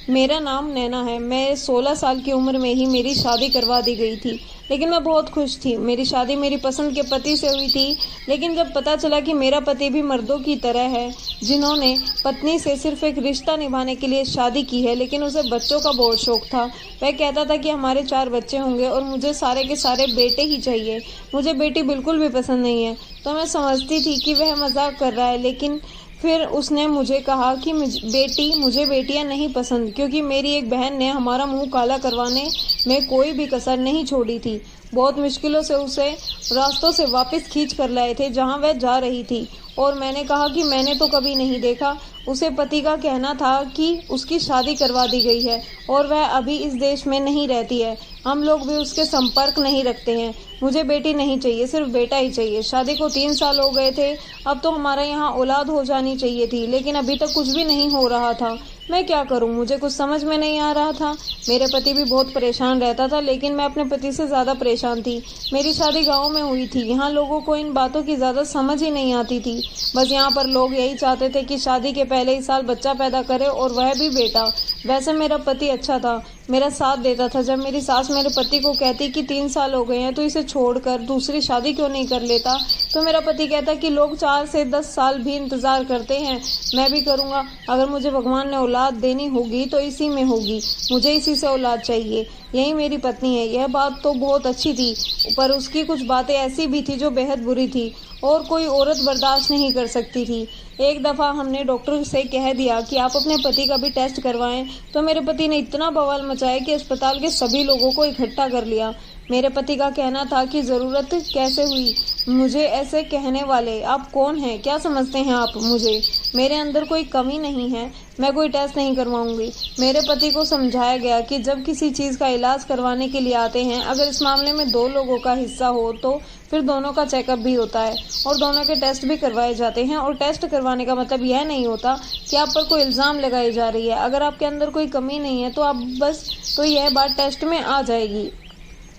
मेरा नाम नैना है। मैं 16 साल की उम्र में ही मेरी शादी करवा दी गई थी, लेकिन मैं बहुत खुश थी। मेरी शादी मेरी पसंद के पति से हुई थी, लेकिन जब पता चला कि मेरा पति भी मर्दों की तरह है, जिन्होंने पत्नी से सिर्फ एक रिश्ता निभाने के लिए शादी की है, लेकिन उसे बच्चों का बहुत शौक था। वह कहता था कि हमारे 4 बच्चे होंगे और मुझे सारे के सारे बेटे ही चाहिए। मुझे बेटी बिल्कुल भी पसंद नहीं है। तो मैं समझती थी कि वह मजाक कर रहा है, लेकिन फिर उसने मुझे कहा कि मुझे बेटियां नहीं पसंद, क्योंकि मेरी एक बहन ने हमारा मुंह काला करवाने में कोई भी कसर नहीं छोड़ी थी। बहुत मुश्किलों से उसे रास्तों से वापस खींच कर लाए थे जहां वह जा रही थी, और मैंने कहा कि मैंने तो कभी नहीं देखा। उसे पति का कहना था कि उसकी शादी करवा दी गई है और वह अभी इस देश में नहीं रहती है। हम लोग भी उसके संपर्क नहीं रखते हैं। मुझे बेटी नहीं चाहिए, सिर्फ बेटा ही चाहिए। शादी को 3 साल हो गए थे। अब तो हमारा यहाँ औलाद हो जानी चाहिए थी, लेकिन अभी तक कुछ भी नहीं हो रहा था। मैं क्या करूं, मुझे कुछ समझ में नहीं आ रहा था। मेरे पति भी बहुत परेशान रहता था, लेकिन मैं अपने पति से ज्यादा परेशान थी। मेरी शादी गांव में हुई थी। यहाँ लोगों को इन बातों की ज्यादा समझ ही नहीं आती थी। बस यहाँ पर लोग यही चाहते थे कि शादी के पहले ही साल बच्चा पैदा करे, और वह भी बेटा। वैसे मेरा पति अच्छा था, मेरा साथ देता था। जब मेरी सास मेरे पति को कहती कि 3 साल हो गए हैं तो इसे छोड़कर दूसरी शादी क्यों नहीं कर लेता, तो मेरा पति कहता कि लोग 4 से 10 साल भी इंतजार करते हैं, मैं भी करूंगा। अगर मुझे भगवान ने औलाद देनी होगी तो इसी में होगी, मुझे इसी से औलाद चाहिए। यही मेरी पत्नी है। यह बात तो बहुत अच्छी थी, पर उसकी कुछ बातें ऐसी भी थी जो बेहद बुरी थी और कोई औरत बर्दाश्त नहीं कर सकती थी। एक दफ़ा हमने डॉक्टर से कह दिया कि आप अपने पति का भी टेस्ट करवाएं, तो मेरे पति ने इतना बवाल मचाया कि अस्पताल के सभी लोगों को इकट्ठा कर लिया। मेरे पति का कहना था कि ज़रूरत कैसे हुई मुझे ऐसे कहने वाले, आप कौन हैं, क्या समझते हैं आप मुझे, मेरे अंदर कोई कमी नहीं है, मैं कोई टेस्ट नहीं करवाऊंगी। मेरे पति को समझाया गया कि जब किसी चीज़ का इलाज करवाने के लिए आते हैं, अगर इस मामले में 2 लोगों का हिस्सा हो तो फिर दोनों का चेकअप भी होता है और दोनों के टेस्ट भी करवाए जाते हैं। और टेस्ट करवाने का मतलब यह नहीं होता कि आप पर कोई इल्ज़ाम लगाई जा रही है। अगर आपके अंदर कोई कमी नहीं है तो आप बस, तो यह बात टेस्ट में आ जाएगी।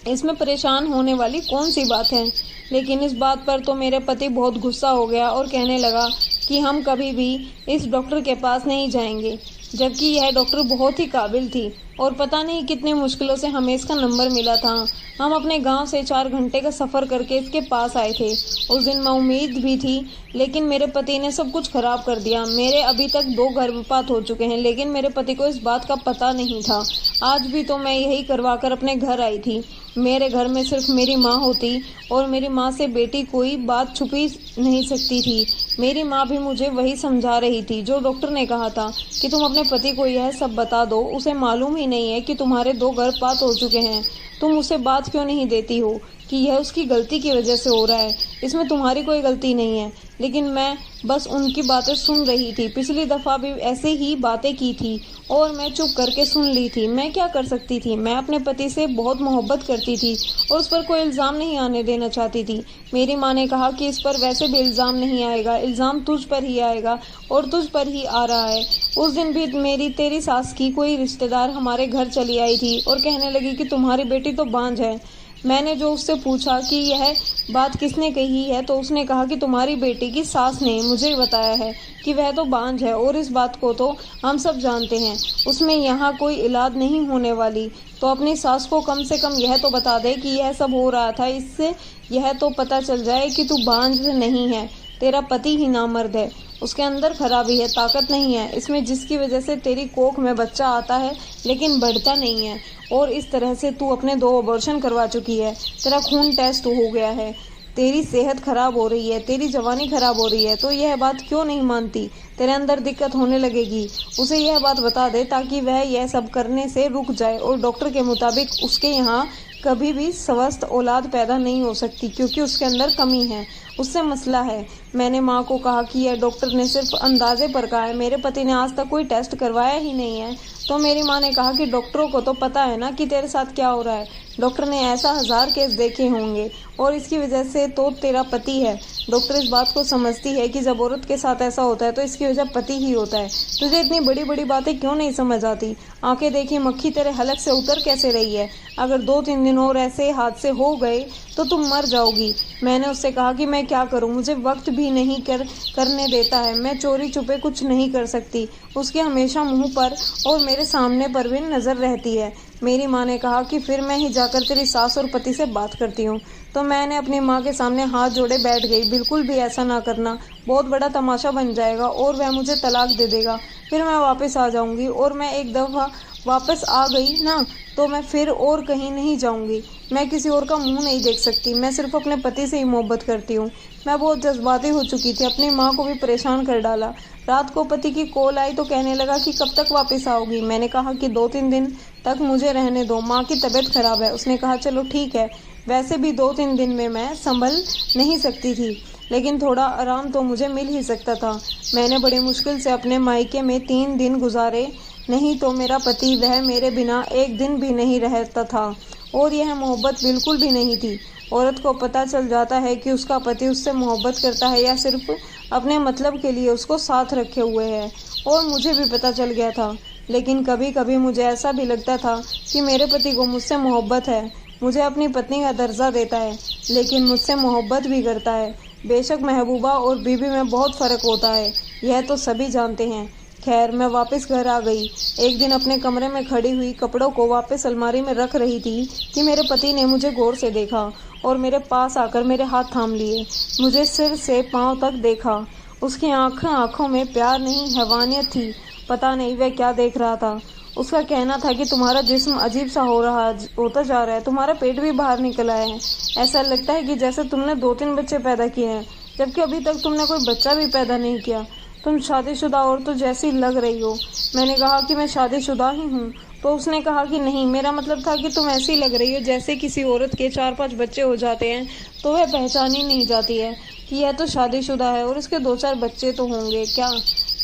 इसमें परेशान होने वाली कौन सी बात है। लेकिन इस बात पर तो मेरे पति बहुत गुस्सा हो गया और कहने लगा कि हम कभी भी इस डॉक्टर के पास नहीं जाएंगे, जबकि यह डॉक्टर बहुत ही काबिल थी और पता नहीं कितने मुश्किलों से हमें इसका नंबर मिला था। हम अपने गांव से 4 घंटे का सफ़र करके इसके पास आए थे। उस दिन मैं उम्मीद भी थी, लेकिन मेरे पति ने सब कुछ खराब कर दिया। मेरे अभी तक 2 गर्भपात हो चुके हैं, लेकिन मेरे पति को इस बात का पता नहीं था। आज भी तो मैं यही करवाकर अपने घर आई थी। मेरे घर में सिर्फ मेरी माँ होती और मेरी माँ से बेटी कोई बात छुपी नहीं सकती थी। मेरी माँ भी मुझे वही समझा रही थी जो डॉक्टर ने कहा था कि तुम अपने पति को यह सब बता दो। उसे मालूम ही नहीं है कि तुम्हारे 2 गर्भपात हो चुके हैं। तुम उसे बात क्यों नहीं देती हो कि यह उसकी गलती की वजह से हो रहा है, इसमें तुम्हारी कोई गलती नहीं है। लेकिन मैं बस उनकी बातें सुन रही थी। पिछली दफ़ा भी ऐसे ही बातें की थी और मैं चुप करके सुन ली थी। मैं क्या कर सकती थी। मैं अपने पति से बहुत मोहब्बत करती थी और उस पर कोई इल्ज़ाम नहीं आने देना चाहती थी। मेरी माँ ने कहा कि इस पर वैसे भी इल्ज़ाम नहीं आएगा, इल्ज़ाम तुझ पर ही आएगा और तुझ पर ही आ रहा है। उस दिन भी तेरी सास की कोई रिश्तेदार हमारे घर चली आई थी और कहने लगी कि तुम्हारी बेटी तो बांझ है। मैंने जो उससे पूछा कि यह बात किसने कही है, तो उसने कहा कि तुम्हारी बेटी की सास ने मुझे बताया है कि वह तो बांझ है, और इस बात को तो हम सब जानते हैं। उसमें यहाँ कोई इलाज नहीं होने वाली। तो अपनी सास को कम से कम यह तो बता दे कि यह सब हो रहा था, इससे यह तो पता चल जाए कि तू बांझ नहीं है, तेरा पति ही नामर्द है, उसके अंदर खराबी है, ताकत नहीं है इसमें, जिसकी वजह से तेरी कोख में बच्चा आता है लेकिन बढ़ता नहीं है। और इस तरह से तू अपने 2 अबॉर्शन करवा चुकी है, तेरा खून टेस्ट हो गया है, तेरी सेहत खराब हो रही है, तेरी जवानी खराब हो रही है। तो यह बात क्यों नहीं मानती, तेरे अंदर दिक्कत होने लगेगी। उसे यह बात बता दे ताकि वह यह सब करने से रुक जाए, और डॉक्टर के मुताबिक उसके यहाँ कभी भी स्वस्थ औलाद पैदा नहीं हो सकती, क्योंकि उसके अंदर कमी है, उससे मसला है। मैंने माँ को कहा कि यह डॉक्टर ने सिर्फ अंदाजे पर कहा है, मेरे पति ने आज तक कोई टेस्ट करवाया ही नहीं है। तो मेरी माँ ने कहा कि डॉक्टरों को तो पता है ना कि तेरे साथ क्या हो रहा है, डॉक्टर ने ऐसा 1000 केस देखे होंगे और इसकी वजह से तो तेरा पति है। डॉक्टर इस बात को समझती है कि जब औरत के साथ ऐसा होता है तो इसकी वजह पति ही होता है। तुझे इतनी बड़ी बड़ी बातें क्यों नहीं समझ आती। आंखें देखी मक्खी तेरे हलक से उतर कैसे रही है। अगर 2-3 दिन और ऐसे हादसे हो गए तो तुम मर जाओगी। मैंने उससे कहा कि मैं क्या करूं, मुझे वक्त भी नहीं करने देता है, मैं चोरी छुपे कुछ नहीं कर सकती। उसके हमेशा मुंह पर और मेरे सामने पर भी नज़र रहती है। मेरी माँ ने कहा कि फिर मैं ही जाकर तेरी सास और पति से बात करती हूँ। तो मैंने अपनी माँ के सामने हाथ जोड़े बैठ गई। बिल्कुल भी ऐसा ना करना, बहुत बड़ा तमाशा बन जाएगा और वह मुझे तलाक दे देगा। फिर मैं वापस आ जाऊंगी और मैं एक दफ़ा वापस आ गई ना तो मैं फिर और कहीं नहीं जाऊंगी। मैं किसी और का मुंह नहीं देख सकती। मैं सिर्फ अपने पति से ही मोहब्बत करती हूँ। मैं बहुत जज्बाती हो चुकी थी। अपनी माँ को भी परेशान कर डाला। रात को पति की कॉल आई तो कहने लगा कि कब तक वापस आओगी। मैंने कहा कि 2-3 दिन तक मुझे रहने दो, माँ की तबीयत खराब है। उसने कहा चलो ठीक है। वैसे भी 2-3 दिन में मैं संभल नहीं सकती थी, लेकिन थोड़ा आराम तो मुझे मिल ही सकता था। मैंने बड़ी मुश्किल से अपने मायके में 3 दिन गुजारे, नहीं तो मेरा पति वह मेरे बिना एक दिन भी नहीं रहता था। और यह मोहब्बत बिल्कुल भी नहीं थी। औरत को पता चल जाता है कि उसका पति उससे मोहब्बत करता है या सिर्फ अपने मतलब के लिए उसको साथ रखे हुए है। और मुझे भी पता चल गया था। लेकिन कभी कभी मुझे ऐसा भी लगता था कि मेरे पति को मुझसे मोहब्बत है, मुझे अपनी पत्नी का दर्जा देता है, लेकिन मुझसे मोहब्बत भी करता है। बेशक महबूबा और बीबी में बहुत फ़र्क होता है, यह तो सभी जानते हैं। खैर, मैं वापस घर आ गई। एक दिन अपने कमरे में खड़ी हुई कपड़ों को वापस अलमारी में रख रही थी कि मेरे पति ने मुझे गौर से देखा और मेरे पास आकर मेरे हाथ थाम लिए। मुझे सिर से पांव तक देखा। उसकी आंखों में प्यार नहीं, हैवानियत थी। पता नहीं वह क्या देख रहा था। उसका कहना था कि तुम्हारा जिस्म अजीब सा होता जा रहा है, तुम्हारा पेट भी बाहर निकल आया है। ऐसा लगता है कि जैसे तुमने 2-3 बच्चे पैदा किए हैं, जबकि अभी तक तुमने कोई बच्चा भी पैदा नहीं किया। तुम शादीशुदा औरतों जैसी लग रही हो। मैंने कहा कि मैं शादीशुदा ही हूँ। तो उसने कहा कि नहीं, मेरा मतलब था कि तुम ऐसी लग रही हो जैसे किसी औरत के 4-5 बच्चे हो जाते हैं तो वह पहचान ही नहीं जाती है कि यह तो शादीशुदा है और इसके 2-4 बच्चे तो होंगे। क्या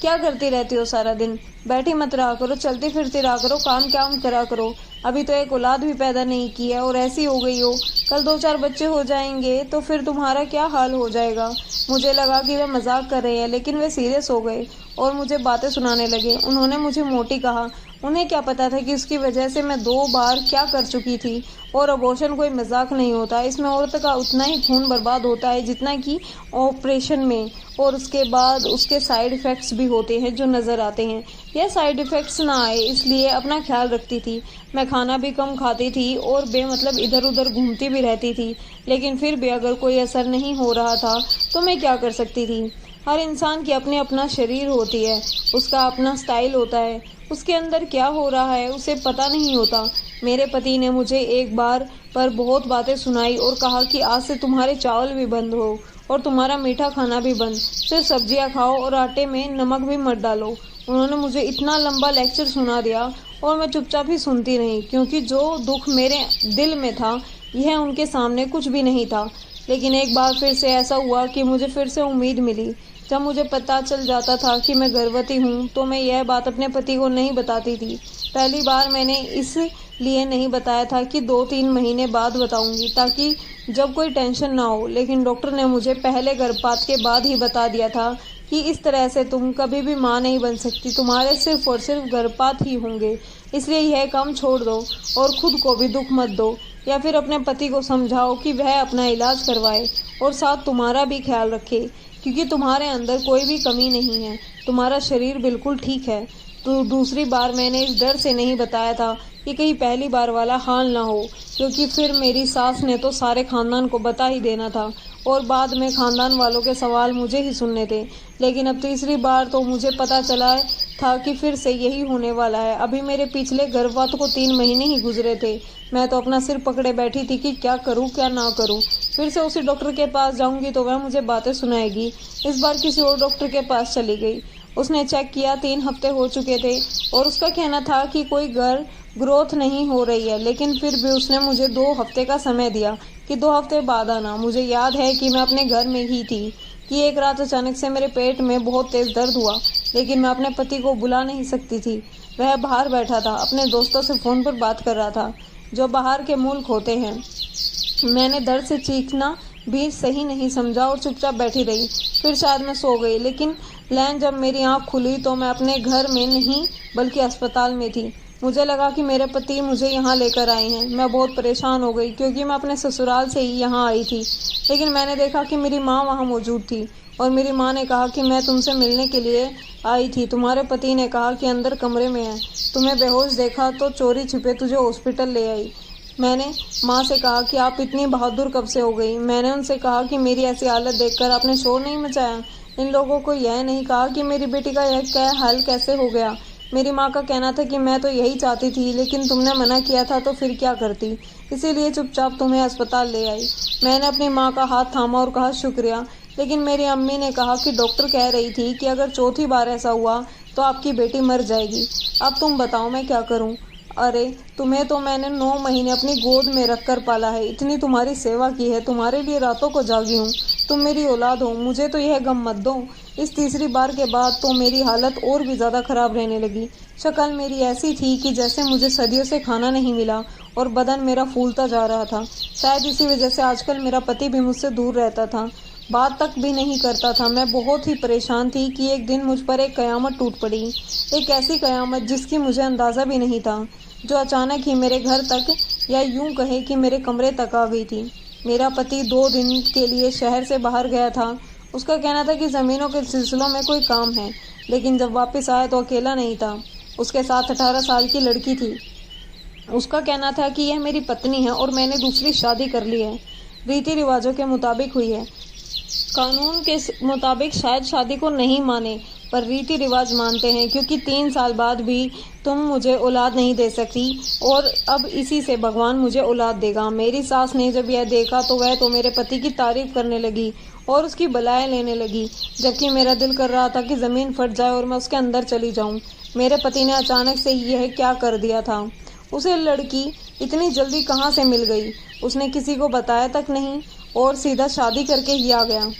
क्या करती रहती हो सारा दिन? बैठी मत रहा करो, चलती फिरती रहा करो, काम करा करो। अभी तो एक औलाद भी पैदा नहीं की है और ऐसी हो गई हो। कल 2-4 बच्चे हो जाएंगे तो फिर तुम्हारा क्या हाल हो जाएगा। मुझे लगा कि वे मजाक कर रहे हैं, लेकिन वे सीरियस हो गए और मुझे बातें सुनाने लगे। उन्होंने मुझे मोटी कहा। उन्हें क्या पता था कि उसकी वजह से मैं 2 बार क्या कर चुकी थी। और अबॉर्शन कोई मजाक नहीं होता। इसमें औरत का उतना ही खून बर्बाद होता है जितना कि ऑपरेशन में, और उसके बाद उसके साइड इफ़ेक्ट्स भी होते हैं जो नज़र आते हैं। यह साइड इफ़ेक्ट्स ना आए इसलिए अपना ख्याल रखती थी। मैं खाना भी कम खाती थी और बेमतलब इधर उधर घूमती भी रहती थी, लेकिन फिर भी अगर कोई असर नहीं हो रहा था तो मैं क्या कर सकती थी। हर इंसान की अपनी अपना शरीर होती है, उसका अपना स्टाइल होता है। उसके अंदर क्या हो रहा है उसे पता नहीं होता। मेरे पति ने मुझे एक बार पर बहुत बातें सुनाई और कहा कि आज से तुम्हारे चावल भी बंद हो और तुम्हारा मीठा खाना भी बंद, सिर्फ सब्जियां खाओ और आटे में नमक भी मत डालो। उन्होंने मुझे इतना लंबा लेक्चर सुना दिया और मैं चुपचाप ही सुनती रही, क्योंकि जो दुख मेरे दिल में था यह उनके सामने कुछ भी नहीं था। लेकिन एक बार फिर से ऐसा हुआ कि मुझे फिर से उम्मीद मिली। जब मुझे पता चल जाता था कि मैं गर्भवती हूँ तो मैं यह बात अपने पति को नहीं बताती थी। पहली बार मैंने इसलिए नहीं बताया था कि 2-3 महीने बाद बताऊंगी, ताकि जब कोई टेंशन ना हो। लेकिन डॉक्टर ने मुझे पहले गर्भपात के बाद ही बता दिया था कि इस तरह से तुम कभी भी माँ नहीं बन सकती, तुम्हारे सिर्फ और सिर्फ गर्भपात ही होंगे। इसलिए यह काम छोड़ दो और खुद को भी दुख मत दो, या फिर अपने पति को समझाओ कि वह अपना इलाज करवाए और साथ तुम्हारा भी ख्याल रखे, क्योंकि तुम्हारे अंदर कोई भी कमी नहीं है, तुम्हारा शरीर बिल्कुल ठीक है। तो दूसरी बार मैंने इस डर से नहीं बताया था कि कहीं पहली बार वाला हाल ना हो, क्योंकि फिर मेरी सास ने तो सारे खानदान को बता ही देना था और बाद में खानदान वालों के सवाल मुझे ही सुनने थे। लेकिन अब तीसरी बार तो मुझे पता चला था कि फिर से यही होने वाला है। अभी मेरे पिछले गर्भपात को 3 महीने ही गुजरे थे। मैं तो अपना सिर पकड़े बैठी थी कि क्या करूं क्या ना करूं। फिर से उसी डॉक्टर के पास जाऊंगी तो वह मुझे बातें सुनाएगी। इस बार किसी और डॉक्टर के पास चली गई। उसने चेक किया, 3 हफ्ते हो चुके थे और उसका कहना था कि कोई ग्रोथ नहीं हो रही है, लेकिन फिर भी उसने मुझे 2 हफ्ते का समय दिया कि 2 हफ्ते बाद आना। मुझे याद है कि मैं अपने घर में ही थी कि एक रात अचानक से मेरे पेट में बहुत तेज दर्द हुआ, लेकिन मैं अपने पति को बुला नहीं सकती थी। वह बाहर बैठा था, अपने दोस्तों से फ़ोन पर बात कर रहा था जो बाहर के मुल्क होते हैं। मैंने दर्द से चीखना भी सही नहीं समझा और चुपचाप बैठी रही। फिर शायद मैं सो गई, लेकिन जब मेरी आँख खुली तो मैं अपने घर में नहीं बल्कि अस्पताल में थी। मुझे लगा कि मेरे पति मुझे यहाँ लेकर आए हैं। मैं बहुत परेशान हो गई क्योंकि मैं अपने ससुराल से ही यहाँ आई थी। लेकिन मैंने देखा कि मेरी माँ वहाँ मौजूद थी और मेरी माँ ने कहा कि मैं तुमसे मिलने के लिए आई थी। तुम्हारे पति ने कहा कि अंदर कमरे में है। तुम्हें बेहोश देखा तो चोरी छिपे तुझे हॉस्पिटल ले आई। मैंने माँ से कहा कि आप इतनी बहादुर कब से हो गई। मैंने उनसे कहा कि मेरी ऐसी हालत देखकर आपने शोर नहीं मचाया। इन लोगों को यह नहीं कहा कि मेरी बेटी का यह क्या हाल कैसे हो गया। मेरी माँ का कहना था कि मैं तो यही चाहती थी, लेकिन तुमने मना किया था तो फिर क्या करती, इसीलिए चुपचाप तुम्हें अस्पताल ले आई। मैंने अपनी माँ का हाथ थामा और कहा शुक्रिया। लेकिन मेरी अम्मी ने कहा कि डॉक्टर कह रही थी कि अगर चौथी बार ऐसा हुआ तो आपकी बेटी मर जाएगी। अब तुम बताओ मैं क्या करूं? अरे तुम्हें तो मैंने 9 महीने अपनी गोद में रखकर पाला है, इतनी तुम्हारी सेवा की है, तुम्हारे लिए रातों को जागी हूँ। तुम मेरी औलाद हो, मुझे तो यह गम मत दो। इस तीसरी बार के बाद तो मेरी हालत और भी ज़्यादा खराब रहने लगी। शक्ल मेरी ऐसी थी कि जैसे मुझे सदियों से खाना नहीं मिला और बदन मेरा फूलता जा रहा था। शायद इसी वजह से आजकल मेरा पति भी मुझसे दूर रहता था, बात तक भी नहीं करता था। मैं बहुत ही परेशान थी कि एक दिन मुझ पर एक कयामत टूट पड़ी। एक ऐसी कयामत जिसकी मुझे अंदाज़ा भी नहीं था, जो अचानक ही मेरे घर तक, या यूं कहे कि मेरे कमरे तक आ गई थी। मेरा पति 2 दिन के लिए शहर से बाहर गया था। उसका कहना था कि ज़मीनों के सिलसिलों में कोई काम है, लेकिन जब वापस आया तो अकेला नहीं था, उसके साथ 18 साल की लड़की थी। उसका कहना था कि यह मेरी पत्नी है और मैंने दूसरी शादी कर ली है, रीति रिवाजों के मुताबिक हुई है। कानून के मुताबिक शायद शादी को नहीं माने, पर रीति रिवाज मानते हैं, क्योंकि 3 साल बाद भी तुम मुझे औलाद नहीं दे सकती और अब इसी से भगवान मुझे औलाद देगा। मेरी सास ने जब यह देखा तो वह तो मेरे पति की तारीफ करने लगी और उसकी बलाएं लेने लगी, जबकि मेरा दिल कर रहा था कि ज़मीन फट जाए और मैं उसके अंदर चली जाऊं। मेरे पति ने अचानक से यह क्या कर दिया था? उसे लड़की इतनी जल्दी कहाँ से मिल गई? उसने किसी को बताया तक नहीं और सीधा शादी करके ही आ गया।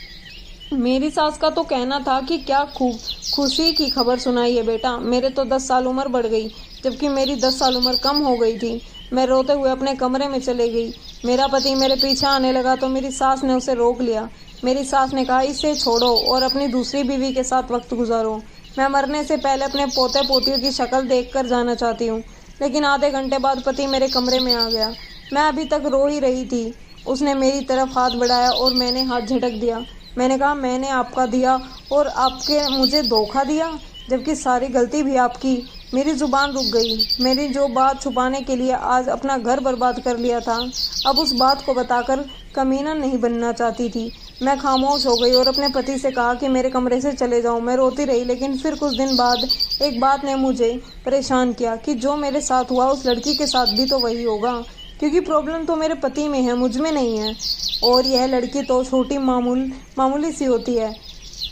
मेरी सास का तो कहना था कि क्या खूब खुशी की खबर सुनाई है बेटा। मेरे तो 10 साल उम्र बढ़ गई, जबकि मेरी 10 साल उम्र कम हो गई थी। मैं रोते हुए अपने कमरे में चले गई। मेरा पति मेरे पीछे आने लगा तो मेरी सास ने उसे रोक लिया। मेरी सास ने कहा, इसे छोड़ो और अपनी दूसरी बीवी के साथ वक्त गुजारो। मैं मरने से पहले अपने पोते पोतियों की शक्ल देख कर जाना चाहती हूँ। लेकिन आधे घंटे बाद पति मेरे कमरे में आ गया। मैं अभी तक रो ही रही थी। उसने मेरी तरफ हाथ बढ़ाया और मैंने हाथ झटक दिया। मैंने कहा, मैंने आपका दिया और आपके मुझे धोखा दिया, जबकि सारी गलती भी आपकी। मेरी ज़ुबान रुक गई। मेरी जो बात छुपाने के लिए आज अपना घर बर्बाद कर लिया था, अब उस बात को बताकर कमीना नहीं बनना चाहती थी। मैं खामोश हो गई और अपने पति से कहा कि मेरे कमरे से चले जाओ। मैं रोती रही, लेकिन फिर कुछ दिन बाद एक बात ने मुझे परेशान किया कि जो मेरे साथ हुआ उस लड़की के साथ भी तो वही होगा, क्योंकि प्रॉब्लम तो मेरे पति में है, मुझ में नहीं है। और यह लड़की तो छोटी मामूली सी होती है।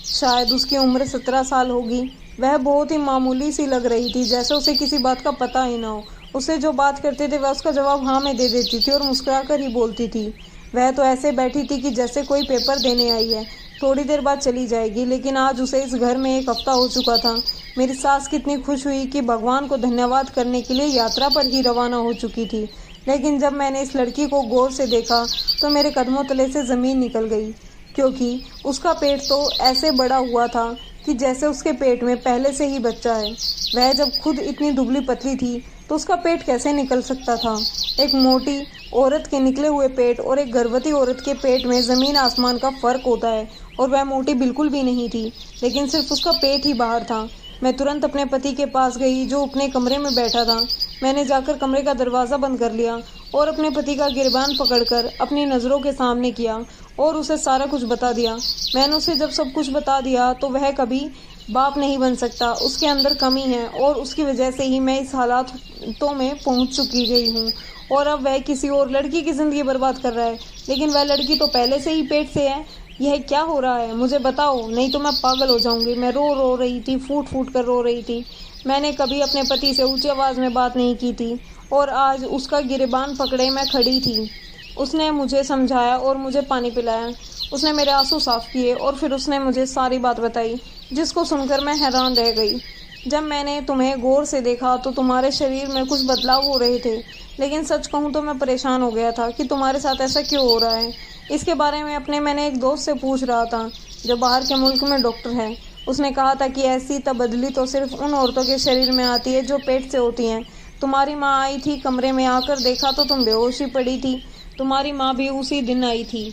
शायद उसकी उम्र 17 साल होगी। वह बहुत ही मामूली सी लग रही थी, जैसे उसे किसी बात का पता ही ना हो। उससे जो बात करते थे वह उसका जवाब हाँ में दे देती थी और मुस्कुराकर ही बोलती थी। वह तो ऐसे बैठी थी कि जैसे कोई पेपर देने आई है, थोड़ी देर बाद चली जाएगी। लेकिन आज उसे इस घर में 1 हफ्ता हो चुका था। मेरी सास कितनी खुश हुई कि भगवान को धन्यवाद करने के लिए यात्रा पर ही रवाना हो चुकी थी। लेकिन जब मैंने इस लड़की को गौर से देखा तो मेरे कदमों तले से ज़मीन निकल गई, क्योंकि उसका पेट तो ऐसे बड़ा हुआ था कि जैसे उसके पेट में पहले से ही बच्चा है। वह जब खुद इतनी दुबली पतली थी तो उसका पेट कैसे निकल सकता था? एक मोटी औरत के निकले हुए पेट और एक गर्भवती औरत के पेट में ज़मीन आसमान का फ़र्क होता है। और वह मोटी बिल्कुल भी नहीं थी, लेकिन सिर्फ उसका पेट ही बाहर था। मैं तुरंत अपने पति के पास गई, जो अपने कमरे में बैठा था। मैंने जाकर कमरे का दरवाज़ा बंद कर लिया और अपने पति का गिरबान पकड़कर अपनी नज़रों के सामने किया और उसे सारा कुछ बता दिया। मैंने उसे जब सब कुछ बता दिया तो वह कभी बाप नहीं बन सकता, उसके अंदर कमी है और उसकी वजह से ही मैं इस हालातों में पहुंच चुकी गई हूँ। और अब वह किसी और लड़की की ज़िंदगी बर्बाद कर रहा है, लेकिन वह लड़की तो पहले से ही पेट से है। यह क्या हो रहा है? मुझे बताओ, नहीं तो मैं पागल हो जाऊंगी। मैं रो रही थी, फूट फूट कर रो रही थी। मैंने कभी अपने पति से ऊंची आवाज़ में बात नहीं की थी और आज उसका गिरबान पकड़े मैं खड़ी थी। उसने मुझे समझाया और मुझे पानी पिलाया। उसने मेरे आंसू साफ किए और फिर उसने मुझे सारी बात बताई, जिसको सुनकर मैं हैरान रह गई। जब मैंने तुम्हें गौर से देखा तो तुम्हारे शरीर में कुछ बदलाव हो रहे थे, लेकिन सच कहूँ तो मैं परेशान हो गया था कि तुम्हारे साथ ऐसा क्यों हो रहा है। इसके बारे में मैंने एक दोस्त से पूछ रहा था जो बाहर के मुल्क में डॉक्टर है। उसने कहा था कि ऐसी तब्दीली तो सिर्फ उन औरतों के शरीर में आती है जो पेट से होती हैं। तुम्हारी माँ आई थी, कमरे में आकर देखा तो तुम बेहोश ही पड़ी थी। तुम्हारी माँ भी उसी दिन आई थी,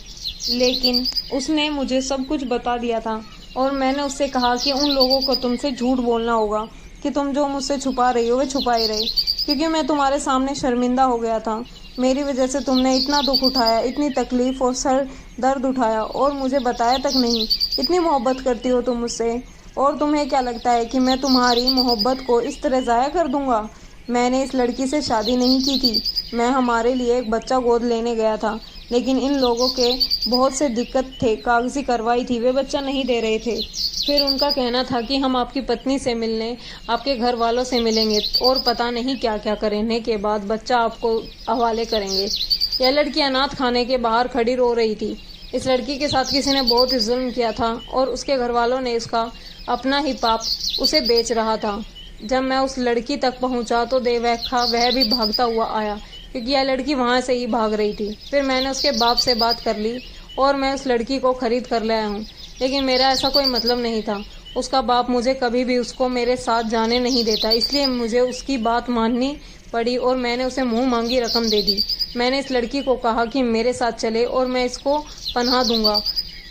लेकिन उसने मुझे सब कुछ बता दिया था और मैंने उससे कहा कि उन लोगों को तुमसे झूठ बोलना होगा कि तुम जो मुझसे छुपा रही हो वे छुपाए रहे, क्योंकि मैं तुम्हारे सामने शर्मिंदा हो गया था। मेरी वजह से तुमने इतना दुख उठाया, इतनी तकलीफ और सर दर्द उठाया और मुझे बताया तक नहीं। इतनी मोहब्बत करती हो तुम मुझसे, और तुम्हें क्या लगता है कि मैं तुम्हारी मोहब्बत को इस तरह ज़ाया कर दूंगा? मैंने इस लड़की से शादी नहीं की थी। मैं हमारे लिए एक बच्चा गोद लेने गया था, लेकिन इन लोगों के बहुत से दिक्कत थे, कागजी कार्रवाई थी, वे बच्चा नहीं दे रहे थे। फिर उनका कहना था कि हम आपकी पत्नी से मिलने, आपके घर वालों से मिलेंगे और पता नहीं क्या क्या करने के बाद बच्चा आपको हवाले करेंगे। यह लड़की अनाथ खाने के बाहर खड़ी रो रही थी। इस लड़की के साथ किसी ने बहुत ही जुल्म किया था और उसके घर वालों ने इसका अपना ही पाप उसे बेच रहा था। जब मैं उस लड़की तक पहुंचा तो देवैखा वह भी भागता हुआ आया, क्योंकि यह लड़की वहां से ही भाग रही थी। फिर मैंने उसके बाप से बात कर ली और मैं उस लड़की को खरीद कर लाया हूँ, लेकिन मेरा ऐसा कोई मतलब नहीं था। उसका बाप मुझे कभी भी उसको मेरे साथ जाने नहीं देता, इसलिए मुझे उसकी बात माननी पड़ी और मैंने उसे मुंह मांगी रकम दे दी। मैंने इस लड़की को कहा कि मेरे साथ चले और मैं इसको पनाह दूंगा।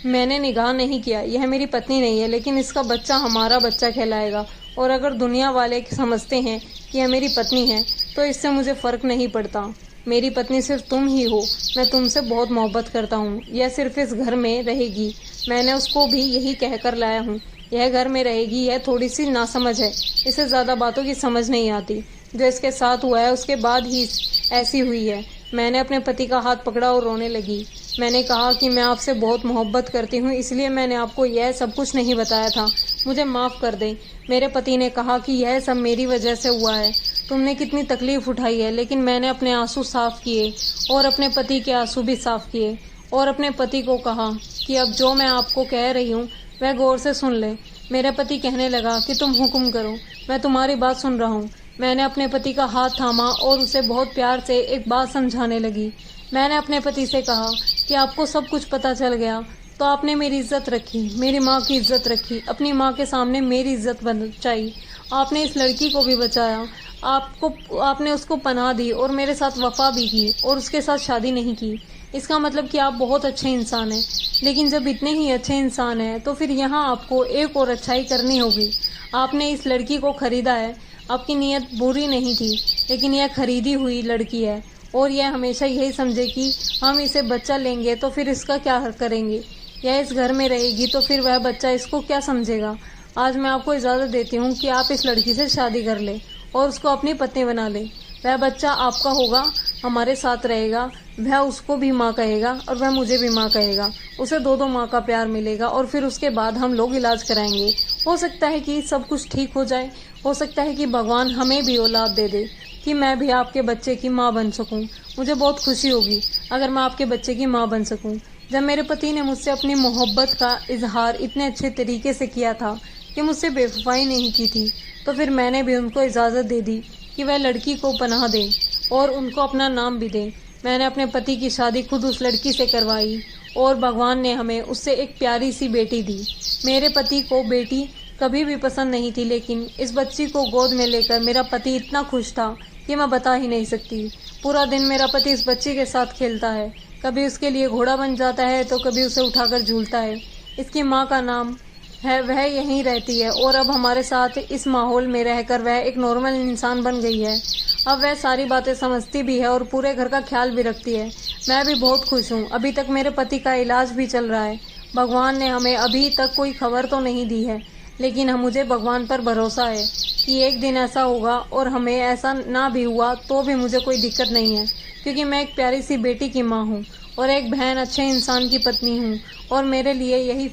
मैंने निगाह नहीं किया, यह मेरी पत्नी नहीं है, लेकिन इसका बच्चा हमारा बच्चा कहलाएगा। और अगर दुनिया वाले समझते हैं कि यह मेरी पत्नी है तो इससे मुझे फ़र्क नहीं पड़ता। मेरी पत्नी सिर्फ तुम ही हो। मैं तुमसे बहुत मोहब्बत करता हूँ। यह सिर्फ इस घर में रहेगी। मैंने उसको भी यही कहकर लाया हूँ, यह घर में रहेगी। यह थोड़ी सी नासमझ है, इसे ज़्यादा बातों की समझ नहीं आती। जो इसके साथ हुआ है उसके बाद ही ऐसी हुई है। मैंने अपने पति का हाथ पकड़ा और रोने लगी। मैंने कहा कि मैं आपसे बहुत मोहब्बत करती हूँ, इसलिए मैंने आपको यह सब कुछ नहीं बताया था। मुझे माफ़ कर दें। मेरे पति ने कहा कि यह सब मेरी वजह से हुआ है। तुमने कितनी तकलीफ़ उठाई है, लेकिन मैंने अपने आंसू साफ़ किए और अपने पति के आंसू भी साफ़ किए और अपने पति को कहा कि अब जो मैं आपको कह रही हूँ वह गौर से सुन ले। मेरा पति कहने लगा कि तुम हुक्म करो, मैं तुम्हारी बात सुन रहा हूँ। मैंने अपने पति का हाथ थामा और उसे बहुत प्यार से एक बात समझाने लगी। मैंने अपने पति से कहा कि आपको सब कुछ पता चल गया तो आपने मेरी इज्जत रखी, मेरी माँ की इज्जत रखी, अपनी माँ के सामने मेरी इज्जत बचाई। आपने इस लड़की को भी बचाया, आपने उसको पनाह दी और मेरे साथ वफा भी की और उसके साथ शादी नहीं की। इसका मतलब कि आप बहुत अच्छे इंसान हैं। लेकिन जब इतने ही अच्छे इंसान हैं तो फिर यहाँ आपको एक और अच्छाई करनी होगी। आपने इस लड़की को खरीदा है। आपकी नीयत बुरी नहीं थी, लेकिन यह खरीदी हुई लड़की है और यह हमेशा यही समझे कि हम इसे बच्चा लेंगे तो फिर इसका क्या करेंगे। यह इस घर में रहेगी तो फिर वह बच्चा इसको क्या समझेगा। आज मैं आपको इजाज़त देती हूँ कि आप इस लड़की से शादी कर ले और उसको अपनी पत्नी बना ले। वह बच्चा आपका होगा, हमारे साथ रहेगा। वह उसको भी माँ कहेगा और वह मुझे भी माँ कहेगा। उसे दो माँ का प्यार मिलेगा और फिर उसके बाद हम लोग इलाज कराएंगे। हो सकता है कि सब कुछ ठीक हो जाए। हो सकता है कि भगवान हमें भी औलाद दे दे कि मैं भी आपके बच्चे की माँ बन सकूं। मुझे बहुत खुशी होगी अगर मैं आपके बच्चे की माँ बन सकूं। जब मेरे पति ने मुझसे अपनी मोहब्बत का इजहार इतने अच्छे तरीके से किया था कि मुझसे बेवफाई नहीं की थी, तो फिर मैंने भी उनको इजाज़त दे दी कि वह लड़की को पनाह दें और उनको अपना नाम भी दें। मैंने अपने पति की शादी खुद उस लड़की से करवाई और भगवान ने हमें उससे एक प्यारी सी बेटी दी। मेरे पति को बेटी कभी भी पसंद नहीं थी, लेकिन इस बच्ची को गोद में लेकर मेरा पति इतना खुश था कि मैं बता ही नहीं सकती। पूरा दिन मेरा पति इस बच्ची के साथ खेलता है, कभी उसके लिए घोड़ा बन जाता है तो कभी उसे उठाकर झूलता है। इसकी माँ का नाम है, वह यहीं रहती है और अब हमारे साथ इस माहौल में रहकर वह एक नॉर्मल इंसान बन गई है। अब वह सारी बातें समझती भी है और पूरे घर का ख्याल भी रखती है। मैं भी बहुत खुश हूँ। अभी तक मेरे पति का इलाज भी चल रहा है। भगवान ने हमें अभी तक कोई खबर तो नहीं दी है, लेकिन मुझे भगवान पर भरोसा है कि एक दिन ऐसा होगा और हमें ऐसा ना भी हुआ तो भी मुझे कोई दिक्कत नहीं है, क्योंकि मैं एक प्यारी सी बेटी की माँ हूँ और एक बहन अच्छे इंसान की पत्नी हूँ और मेरे लिए यही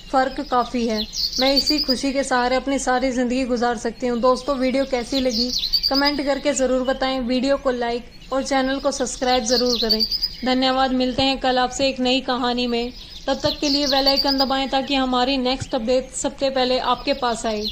फ़र्क काफ़ी है। मैं इसी खुशी के सहारे अपनी सारी ज़िंदगी गुजार सकती हूँ। दोस्तों, वीडियो कैसी लगी कमेंट करके ज़रूर बताएं। वीडियो को लाइक और चैनल को सब्सक्राइब ज़रूर करें। धन्यवाद। मिलते हैं कल आपसे एक नई कहानी में। तब तक के लिए बेल आइकन दबाएं ताकि हमारी नेक्स्ट अपडेट सबसे पहले आपके पास आए।